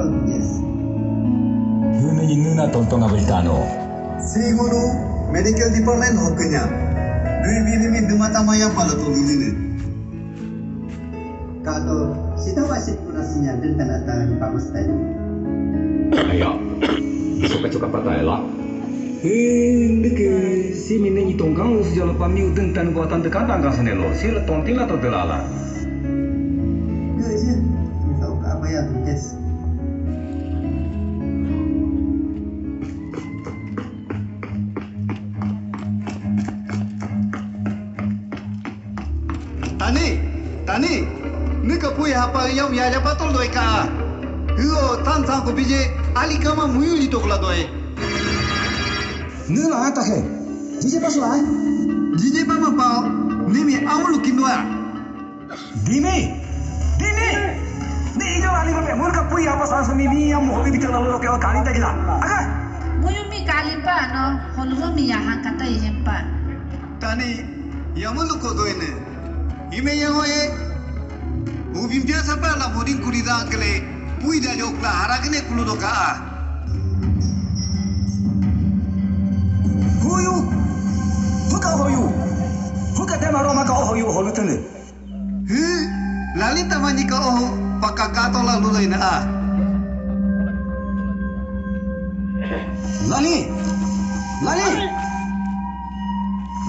Oh, yes. Huna inuna tonton abitano. Siguro medical department hoknya. Dui bini dumata maya pala to bini. Kato sita wasit punasinya dan tanatan pamastai. Ayo. Suka-suka patay lah. Ndeke si mine ni tongkang us jalo pami uten tan buatan dekat tangkang senelo. Si le tonting la to delala. Geus ya. Tahu ka apa ya tugas. Tani, nika puy apa yang ya patol doi ka. Huo tan sang ko bije ali kama muyuli tokla doi. Nila ata he. Dije pas lai. Dije pa ma pao, nimi awlu kinwa. Dini. Ni ijo ali ba mun ka pui apa sang sumi am hobi bitar lalu ke kali ta gila. Aga. Muyu mi kalimpa no, holungo mi yahan kata yempa. Tani, yamulu ko doi ne. Ime yang hoye. Ubim biasa pa la bodin kurida kele. Pui da jokla harakne kulu doka. Huka tema roma ka hoyu holutene. Lali tamani ka pakakato lalu lain a. Lani.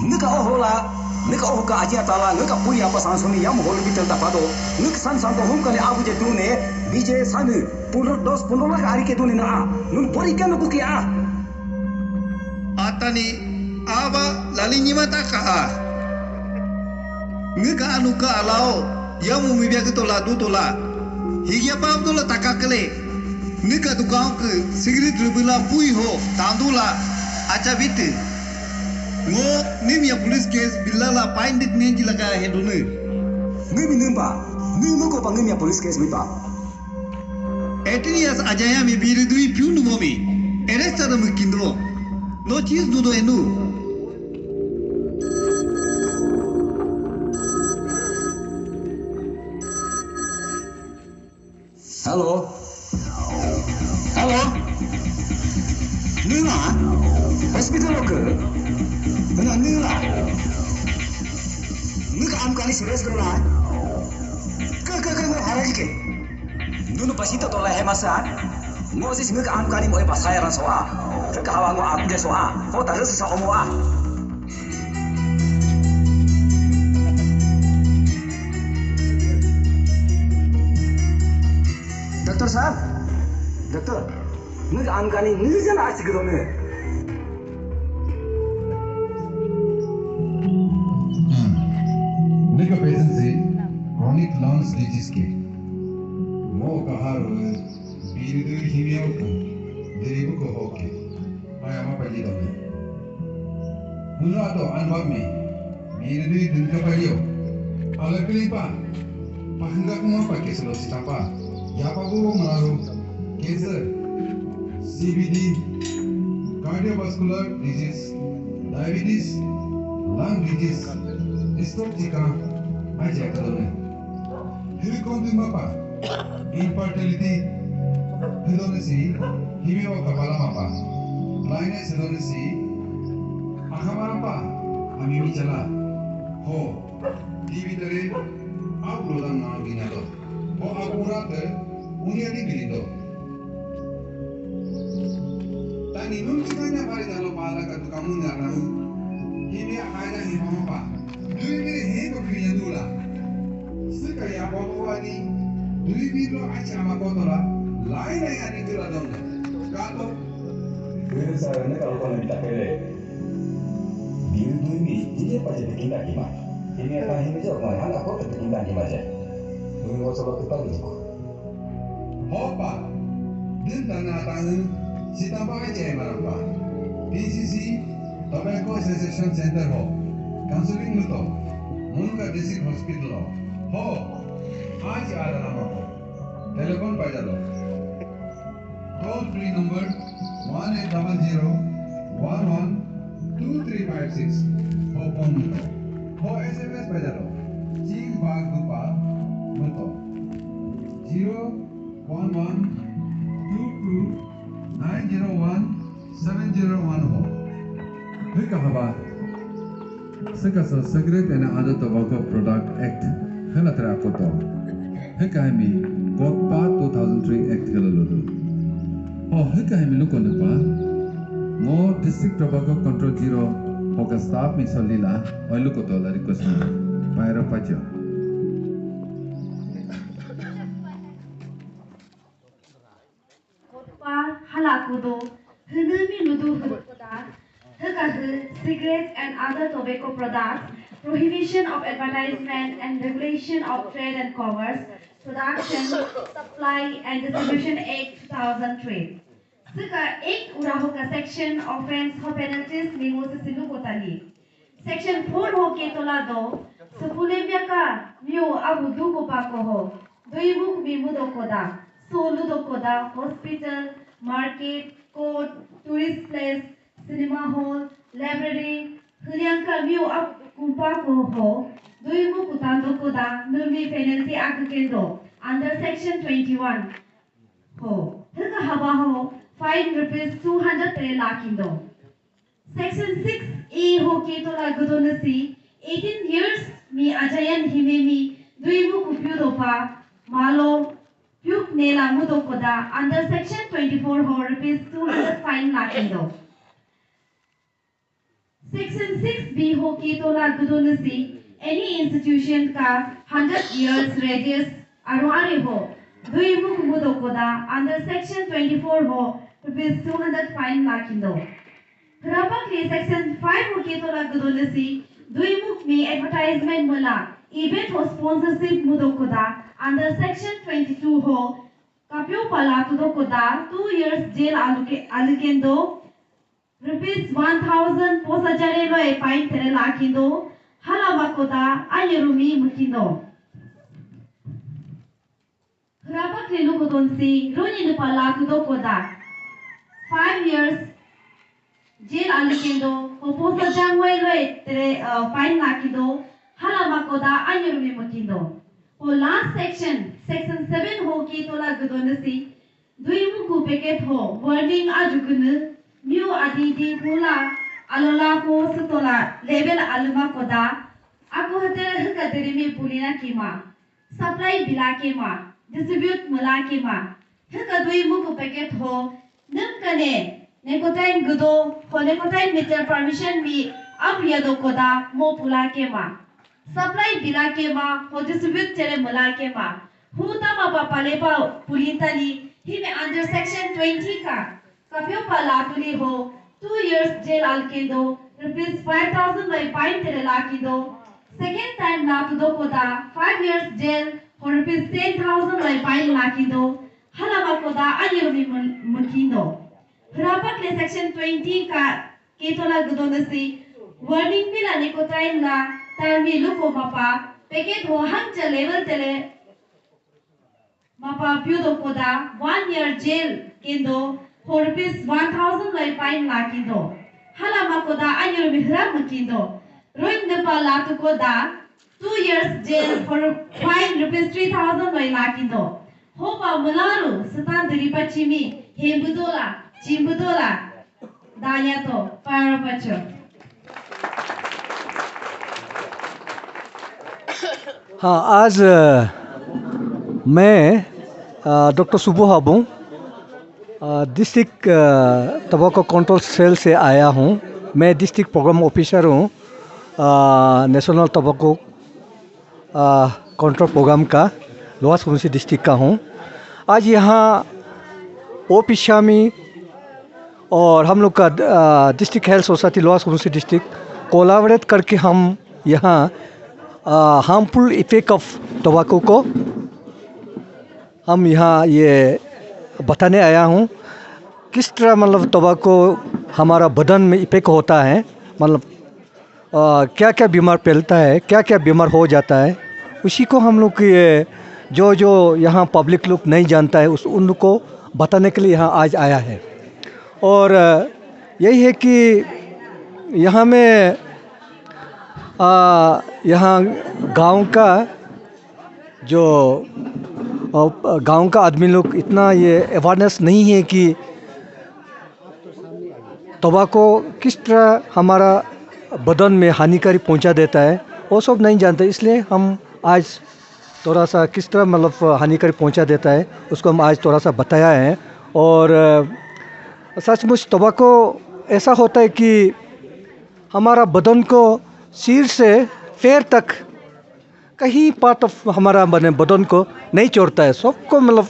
Nika ka aja tala nika pui apa sang sumi am holu bitar ta pado. Nik san to hum kali abu je tune bije sanu punro la ari ke tune na. Nun pori kan ku ki a. Atani aba lali nyimata ka a. Ngika anu ka alao yamu mibia ke tola du tola. Higya pam tola takakale. Ngika tukang ke sigaret rubila pui ho tandula acha bitte. Ngo nimya police case bilala paindik nenji laga hedune. Ngimi nimba. Nimo ko pangimya police case bipa. Etinias ajaya mi biridui piunu momi. Eresta da mukindo. No cheese dudo enu. Halo. Nila. Hospital lo ke? Benar Nila. Nika am kali serius ke lah. Ke hari ke. Dulu pas itu toleh hemasan. Moses nika am kali mau pas saya soa. Ke hawa ngo aku dia soa. Kau tak rasa soa mua. Dokter sahab. Dokter. Nika am kali nika jana asyik done. Nika patient से chronic lungs disease के मो कहार हुए बीरदु हिमिया को देरीबु को होके आयामा पजी दमे मुना तो अनुभव में बीरदु दिन का पजियो अलग लिपा पहंगा कुमा पके सलो सितापा यापा को मनारो cancer CBD cardiovascular disease diabetes lung disease stroke jika aja kalau Helikon mapa infertility hedonesi himiwa kapala mapa lainnya hedonesi akamapa ami bicara ho TV tere uploadan na ginado ho apurate uniani gilido tani nun cikanya pare dalo pala ka kamu ngarau himi aja himapa dui mere he ko kriya dula sekaya botwani dui biro acha makotora lain yang ani dula donne kato Dulu saya ni kalau kau minta kele. Dulu ini dia pasti bikin lagi mah. Ini apa ini jauh mana? Anak kau bikin lagi mah je. Dulu kau selalu kita gitu. hopa din tanah tangan si tampak aja marapa DCC Tobacco Cessation Center ho counseling muto मुनका district hospital हो आज आ रहा हो telephone पर जाओ toll free number 1800 112356 हो phone हो SMS पर जाओ चीन बाग दुपा मुतो 011 901-701 ho. Hika haba. Sika so Cigarette and Other Tobacco Product Act Helatra Koto. Hika hemi Gokpa 2003 Act Helolodu. Oh, hika hemi look on the bar. No District Tobacco Control Zero Hoka staff mi solila or look at all the request. Pyro Pacho. Halakudo, Hunumi Ludu Huda, Hukahu, cigarettes and other tobacco products, prohibition of advertisement and regulation of trade and commerce, production, supply and distribution Act 2003. Suka Act Urahoka section offense ho penalties Mimosa Silukotali. Section 4 ho Ketolado, Supulebiaka, Mu Abu Dukopako ho, Duibuk Mimudo Koda. Soludo Koda, hospital, market, court, tourist place, cinema hall, library, Hulianka view up Kumpako ho, Duimu Kutando Koda, Nurmi penalty Akukendo, under section 21 ho. Hilka Haba ho, fine rupees 200 lakindo. Section 6A ho Ketola Gudonasi, 18 years, mi Ajayan Himemi, Duimu Kupyudopa, Malo, Yuk Nela Mudokoda under section 24 ho rupees 200 fine lakindo. Section 6B ho Ketola Gudonasi any institution ka 100 years radius arwari ho Duimuk Mudokoda under section 24 ho rupees 200 fine lakindo. Grabakli section 5 ho Ketola Gudonasi Duimuk mi advertisement mula event ho sponsorship Mudokoda under section 22 ho Kapyo Pala Tudokoda 2 years jail alukendo rupees 1000 posajare loi fine tere lakindo halabakoda ayerumi mukindo Grabak lilukodonsi roni nupala tudokoda 5 years jail alukendo ho posajangwai loi tere fine lakindo halabakoda ayerumi mukindo. For last section, section 7 ho Ketola Gudonasi, Duimuku Peket ho, wording Ajugunu, New Adidi Hula, Alola ho Sutola, Level Aluma Koda, Aku Hater Hukaterimi Pulina Kima, Supply Bila Kima, Distribute Mula Kima, Huka Duimuku Peket ho, Numkane, Nekotain Gudo, for Nekotain Meter Permission me, Up Yado Koda, Mo Pula Kima. Supply bila kema ho distribute tere mula kema huta mapa palepa pulintali hime under section 20 ka kapyo palatuli ho 2 years jail alkendo rupees 5000 by fine tere lakindo second time na tudo koda 5 years jail ho rupees 10000 by fine lakindo halama koda ayurmi mukindo hrapak le section 20 ka Ketola Gudonasi wording bila nikotain la Tarmi luko mapa peket ho hangcha level tele mapa pyudo koda 1 year jail kendo ho rupees 1000 lai fine lakindo halama koda anyur mihra makindo roin nepa latu koda 2 years jail for fine rupees 3000 lai lakindo ho pa mularu satan diripachimi hembudola chimbudola danyato parapacho. हाँ आज मैं doctor Subu Habu district tobacco control cell से आया हूँ। मैं district programme officer हूँ national tobacco control program का lower Subansiri district का हूँ। आज यहाँ ओपी शामी और हम लोग का district health society lower Subansiri district collaborate करके हम यहाँ हार्मफुल इफेक्ट ऑफ टोबैको को हम यहाँ ये बताने आया हूँ किस तरह मतलब टोबैको हमारा बदन में इफेक्ट होता है, मतलब क्या क्या बीमार फैलता है, क्या क्या बीमार हो जाता है, उसी को हम लोग ये जो जो यहाँ पब्लिक लोग नहीं जानता है उस उनको बताने के लिए यहाँ आज आया है। और यही है कि यहाँ में यहाँ गांव का जो और गांव का आदमी लोग इतना ये अवेयरनेस नहीं है कि तंबाकू किस तरह हमारा बदन में हानिकारक पहुंचा देता है, वो सब नहीं जानते। इसलिए हम आज थोड़ा सा किस तरह मतलब हानिकारक पहुंचा देता है उसको हम आज थोड़ा सा बताया है। और सचमुच तंबाकू ऐसा होता है कि हमारा बदन को सिर से पैर तक कहीं पार्ट ऑफ हमारा बदन को नहीं छोड़ता है, सबको मतलब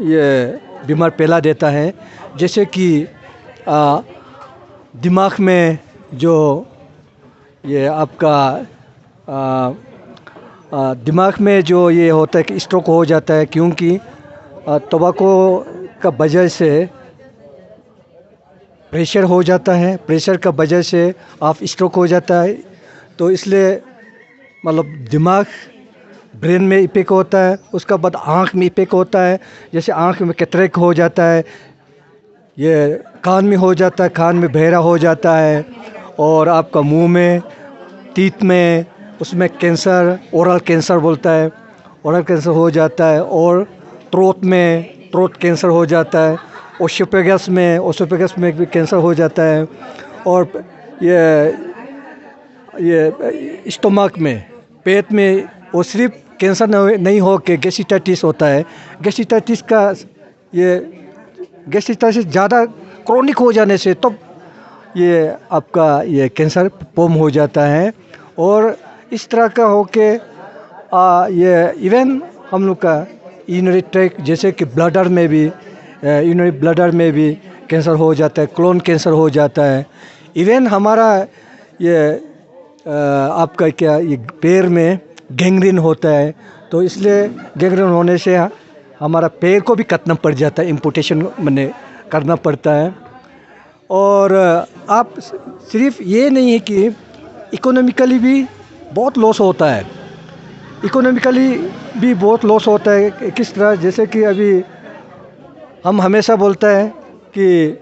ये बीमार फैला देता है। जैसे कि दिमाग में जो ये आपका दिमाग में जो ये होता है कि स्ट्रोक हो जाता है, क्योंकि तंबाकू का वजह से प्रेशर हो जाता है, प्रेशर का वजह से आप स्ट्रोक हो जाता है। तो इसलिए मतलब दिमाग ब्रेन में इफेक्ट होता है, उसका बाद आँख में इफेक्ट होता है, जैसे आँख में कैटरेक्ट हो जाता है, ये कान में हो जाता है, कान में बहरा हो जाता है, और आपका मुंह में टीथ में उसमें कैंसर, ओरल कैंसर बोलता है, ओरल कैंसर हो जाता है, और थ्रोट में थ्रोट कैंसर हो जाता है, ओसोफेगस में भी कैंसर हो जाता है, और ये स्टमक में पेट में वो सिर्फ कैंसर नहीं हो के गैस्ट्राइटिस होता है। गैस्ट्राइटिस का ये गैस्ट्राइटिस ज़्यादा क्रोनिक हो जाने से तब ये आपका ये कैंसर फॉर्म हो जाता है। और इस तरह का हो के ये इवन हम लोग का यूरिनरी ट्रैक्ट जैसे कि ब्लडर में भी यूरिनरी ब्लडर में भी कैंसर हो जाता है, क्लोन कैंसर हो जाता है। इवन हमारा ये आपका क्या ये पैर में गैंग्रीन होता है, तो इसलिए गैंग्रीन होने से हमारा पैर को भी काटना पड़ जाता है, एम्पुटेशन मैंने करना पड़ता है। और आप सिर्फ ये नहीं है कि इकोनॉमिकली भी बहुत लॉस होता है, इकोनॉमिकली भी बहुत लॉस होता है। किस तरह, जैसे कि अभी हम हमेशा बोलते हैं कि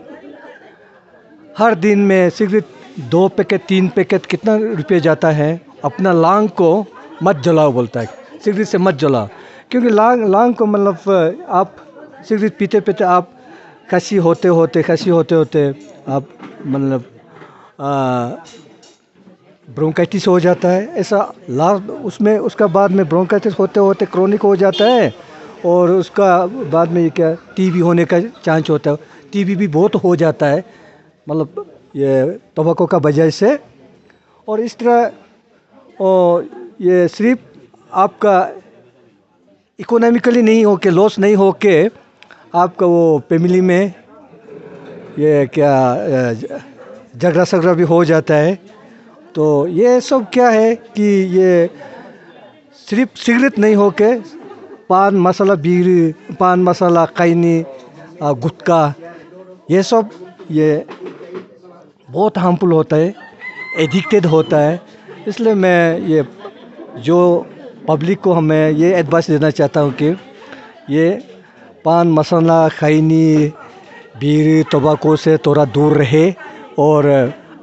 हर दिन में सिगरेट 2 पैकेट 3 पैकेट कितना रुपये जाता है, अपना लांग को मत जलाओ बोलता है, सिगरेट से मत जलाओ, क्योंकि लांग को मतलब आप सिगरेट पीते पीते आप खांसी होते होते आप मतलब ब्रोंकाइटिस हो जाता है, ऐसा उसमें उसका बाद में ब्रोंकाइटिस होते होते क्रोनिक हो जाता है, और उसका बाद में ये क्या टीबी होने का चांस होता है। टीबी भी बहुत हो जाता है मतलब ये तंबाकू का वजह से। और इस तरह ये सिर्फ आपका इकोनॉमिकली नहीं हो के लॉस नहीं हो के आपका वो फैमिली में ये क्या झगड़ा भी हो जाता है। तो ये सब क्या है कि ये सिर्फ सिगरेट नहीं हो के पान मसाला, बीड़ी, पान मसाला, खैनी, गुटखा, ये सब ये बहुत हार्मफुल होता है, एडिक्टेड होता है। इसलिए मैं ये जो पब्लिक को हमें ये एडवाइस देना चाहता हूँ कि ये पान मसाला, खैनी, बीड़ी, तंबाकू से थोड़ा दूर रहे और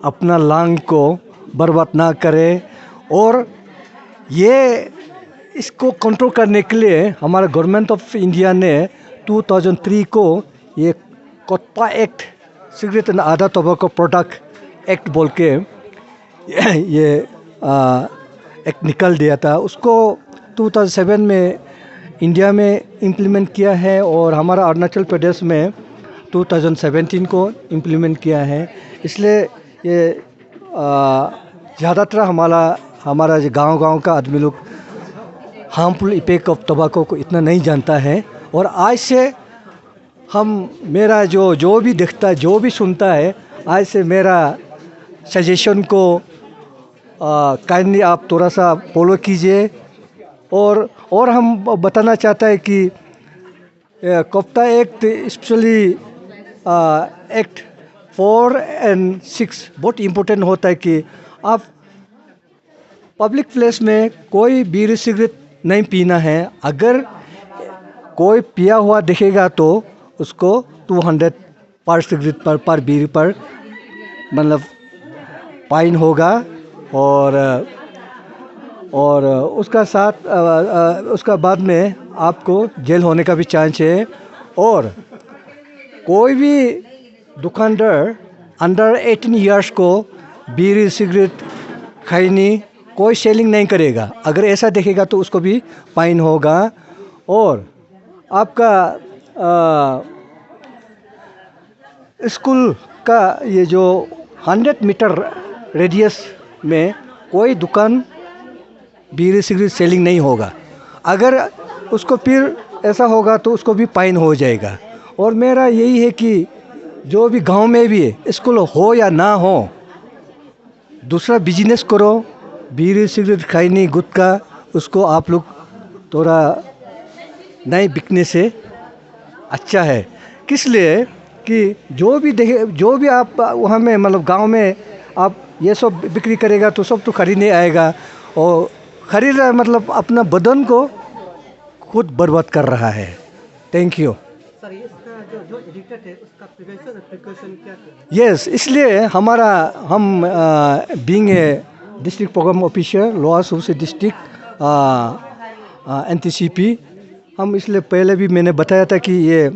अपना लांग को बर्बाद ना करे। और ये इसको कंट्रोल करने के लिए हमारा गवर्नमेंट ऑफ इंडिया ने 2003 को ये COTPA act, cigarette and other tobacco product act बोल के ये एक्ट निकल दिया था। उसको 2007 में इंडिया में इम्प्लीमेंट किया है, और हमारा अरुणाचल प्रदेश में 2017 को इम्प्लीमेंट किया है। इसलिए ये ज़्यादातर हमारा जो गांव का आदमी लोग हार्मफुल इफेक्ट ऑफ टोबैको को इतना नहीं जानता है। और आज से मेरा जो भी दिखता है, जो भी सुनता है, आज से मेरा सजेशन को काइंडली आप थोड़ा सा फॉलो कीजिए। और हम बताना चाहता है कि कोप्ता एक्ट स्पेशली एक्ट 4 और 6 बहुत इम्पोर्टेंट होता है कि आप पब्लिक प्लेस में कोई बीड़ी सिगरेट नहीं पीना है। अगर कोई पिया हुआ दिखेगा तो उसको 200 पर सिगरेट पर बीड़ी पर मतलब फाइन होगा। और और उसका साथ उसका बाद में आपको जेल होने का भी चांस है। और कोई भी दुकानदार अंडर 18 इयर्स को बीड़ी सिगरेट खैनी कोई सेलिंग नहीं करेगा। अगर ऐसा देखेगा तो उसको भी फाइन होगा। और आपका स्कूल का ये जो 100 मीटर रेडियस में कोई दुकान बीड़ी सिगरेट सेलिंग नहीं होगा। अगर उसको फिर ऐसा होगा तो उसको भी फाइन हो जाएगा। और मेरा यही है कि जो भी गांव में भी स्कूल हो या ना हो, दूसरा बिजनेस करो, बीड़ी सिगरेट खैनी गुटखा उसको आप लोग थोड़ा नहीं बिकने से अच्छा है। किस लिए कि जो भी आप वहाँ में मतलब गांव में आप ये सब बिक्री करेगा तो सब तो खरीदने आएगा। और खरीद रहा है मतलब अपना बदन को खुद बर्बाद कर रहा है। Thank you. सर इसका जो एडिक्टेड है उसका प्रिकॉशन क्या यस, इसलिए हम being a district programme officer lower Subansiri district NTCP, हम इसलिए पहले भी मैंने बताया था कि ये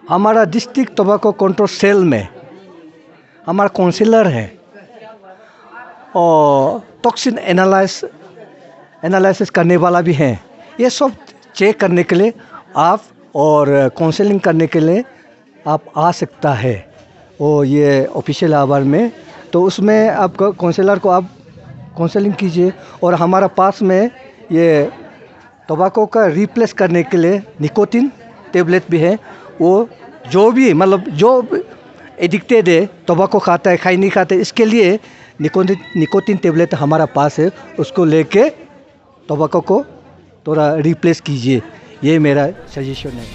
हमारा डिस्ट्रिक्ट टोबैको कंट्रोल सेल में हमारा काउंसिलर है और टॉक्सिन एनालिसिस करने वाला भी है। ये सब चेक करने के लिए आप और काउंसलिंग करने के लिए आप आ सकता है। और ये ऑफिशियल आवर में तो उसमें आपका काउंसलर को आप काउंसलिंग कीजिए। और हमारा पास में ये टोबैको का रिप्लेस करने के लिए निकोटिन टेबलेट भी है। वो जो भी मतलब जो एडिक्टेड है, टोबैको खाता है, खैनी खाता है, इसके लिए निकोटिन टेबलेट हमारा पास है। उसको लेके टोबैको को थोड़ा रिप्लेस कीजिए, ये मेरा सजेशन है।